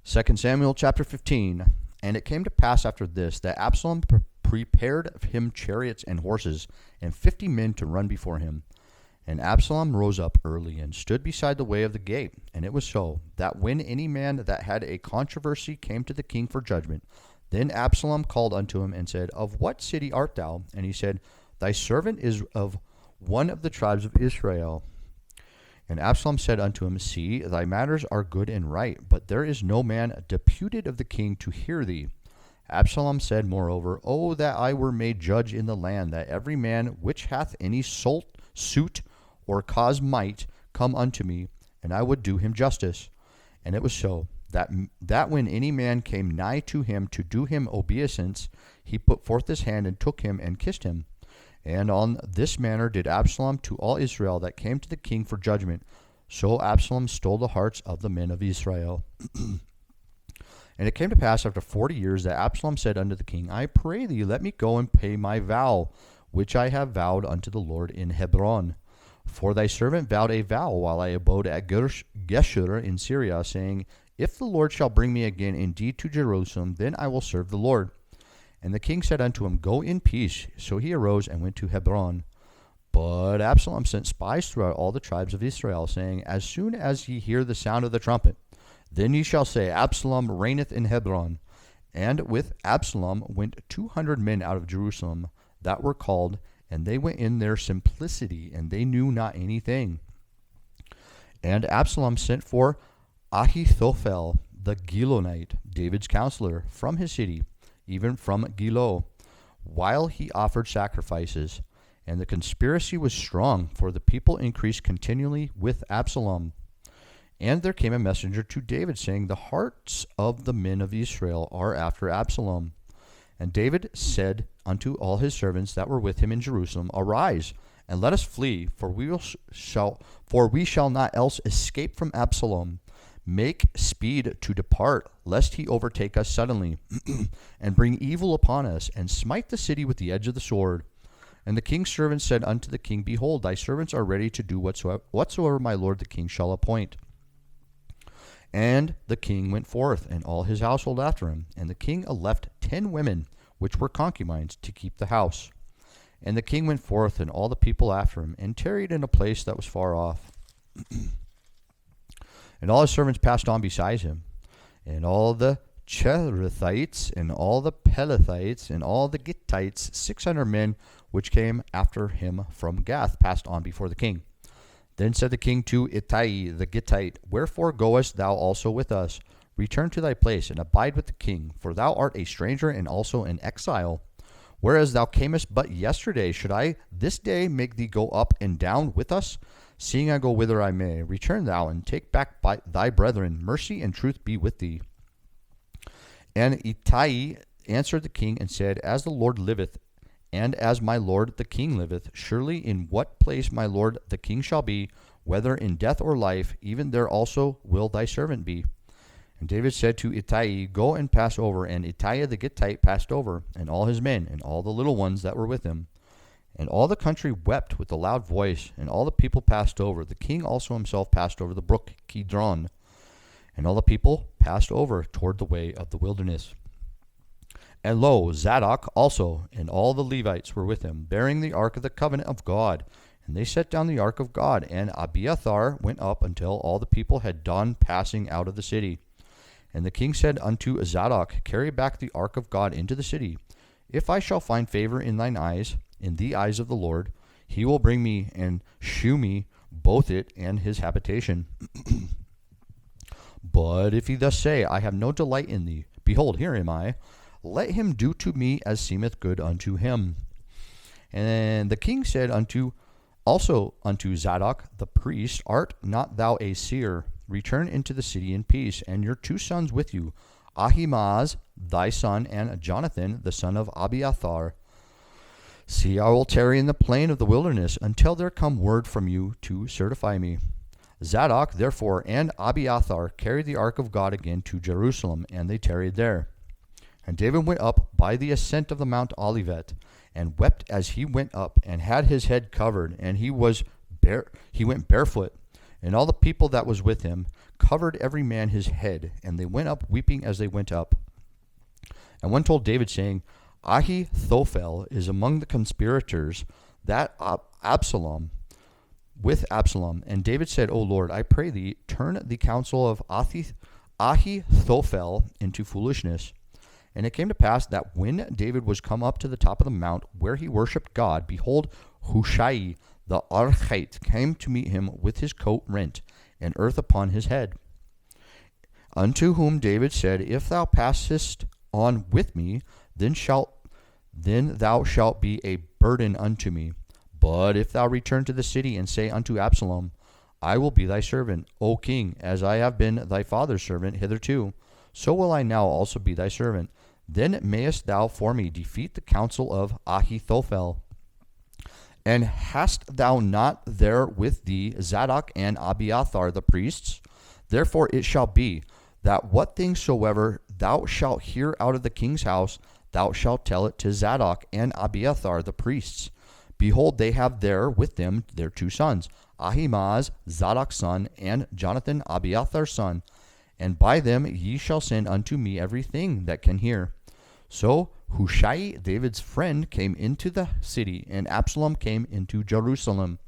2 Samuel chapter 15. And it came to pass after this that Absalom prepared him chariots and horses, and 50 men to run before him. And Absalom rose up early, and stood beside the way of the gate. And it was so, that when any man that had a controversy came to the king for judgment, then Absalom called unto him, and said, Of what city art thou? And he said, Thy servant is of one of the tribes of Israel. And Absalom said unto him, See, thy matters are good and right, but there is no man deputed of the king to hear thee. Absalom said moreover, O that I were made judge in the land, that every man which hath any suit or cause might come unto me, and I would do him justice. And it was so, that when any man came nigh to him to do him obeisance, he put forth his hand and took him and kissed him. And on this manner did Absalom to all Israel that came to the king for judgment. So Absalom stole the hearts of the men of Israel. And it came to pass after 40 years that Absalom said unto the king, I pray thee, let me go and pay my vow, which I have vowed unto the Lord in Hebron. For thy servant vowed a vow while I abode at Geshur in Syria, saying, If the Lord shall bring me again indeed to Jerusalem, then I will serve the Lord. And the king said unto him, Go in peace. So he arose and went to Hebron. But Absalom sent spies throughout all the tribes of Israel, saying, As soon as ye hear the sound of the trumpet, then ye shall say, Absalom reigneth in Hebron. And with Absalom went 200 men out of Jerusalem that were called, and they went in their simplicity, and they knew not anything. And Absalom sent for Ahithophel the Gilonite, David's counselor, from his city, even from Gilo, while he offered sacrifices. And the conspiracy was strong, for the people increased continually with Absalom. And there came a messenger to David, saying, The hearts of the men of Israel are after Absalom. And David said unto all his servants that were with him in Jerusalem, Arise, and let us flee, for we shall not else escape from Absalom. Make speed to depart, lest he overtake us suddenly, and bring evil upon us, and smite the city with the edge of the sword. And the king's servants said unto the king, Behold, thy servants are ready to do whatsoever my lord the king shall appoint. And the king went forth, and all his household after him. And the king left 10 women, which were concubines, to keep the house. And the king went forth, and all the people after him, and tarried in a place that was far off. And all his servants passed on beside him. And all the Cherethites, and all the Pelethites, and all the Gittites, 600 men, which came after him from Gath, passed on before the king. Then said the king to Ittai the Gittite, Wherefore goest thou also with us? Return to thy place, and abide with the king, for thou art a stranger and also an exile. Whereas thou camest but yesterday, should I this day make thee go up and down with us? Seeing I go whither I may, return thou, and take back by thy brethren. Mercy and truth be with thee. And Ittai answered the king, and said, As the Lord liveth, and as my lord the king liveth, surely in what place my lord the king shall be, whether in death or life, even there also will thy servant be. And David said to Ittai, Go and pass over. And Ittai the Gittite passed over, and all his men, and all the little ones that were with him. And all the country wept with a loud voice, and all the people passed over. The king also himself passed over the brook Kidron. And all the people passed over toward the way of the wilderness. And lo, Zadok also, and all the Levites were with him, bearing the ark of the covenant of God. And they set down the ark of God, and Abiathar went up until all the people had done passing out of the city. And the king said unto Zadok, Carry back the ark of God into the city. If I shall find favor in thine eyes, in the eyes of the Lord, he will bring me and shew me both it and his habitation. But if he thus say, I have no delight in thee, behold, here am I, let him do to me as seemeth good unto him. And the king said also unto Zadok the priest, Art not thou a seer? Return into the city in peace, and your 2 sons with you, Ahimaaz thy son, and Jonathan the son of Abiathar. See, I will tarry in the plain of the wilderness until there come word from you to certify me. Zadok, therefore, and Abiathar carried the ark of God again to Jerusalem, and they tarried there. And David went up by the ascent of the Mount Olivet, and wept as he went up, and had his head covered, and he went barefoot. And all the people that was with him covered every man his head, and they went up weeping as they went up. And one told David, saying, Ahithophel is among the conspirators, that Absalom, with Absalom. And David said, O Lord, I pray thee, turn the counsel of Ahithophel into foolishness. And it came to pass that when David was come up to the top of the mount where he worshipped God, behold, Hushai the Archite came to meet him with his coat rent, and earth upon his head. Unto whom David said, If thou passest on with me, then thou shalt be a burden unto me. But if thou return to the city and say unto Absalom, I will be thy servant, O king, as I have been thy father's servant hitherto, so will I now also be thy servant. Then mayest thou for me defeat the counsel of Ahithophel. And hast thou not there with thee Zadok and Abiathar the priests? Therefore it shall be, that what things soever thou shalt hear out of the king's house, thou shalt tell it to Zadok and Abiathar the priests. Behold, they have there with them their two sons, Ahimaaz Zadok's son, and Jonathan Abiathar's son. And by them ye shall send unto me everything that can hear. So Hushai, David's friend, came into the city, and Absalom came into Jerusalem.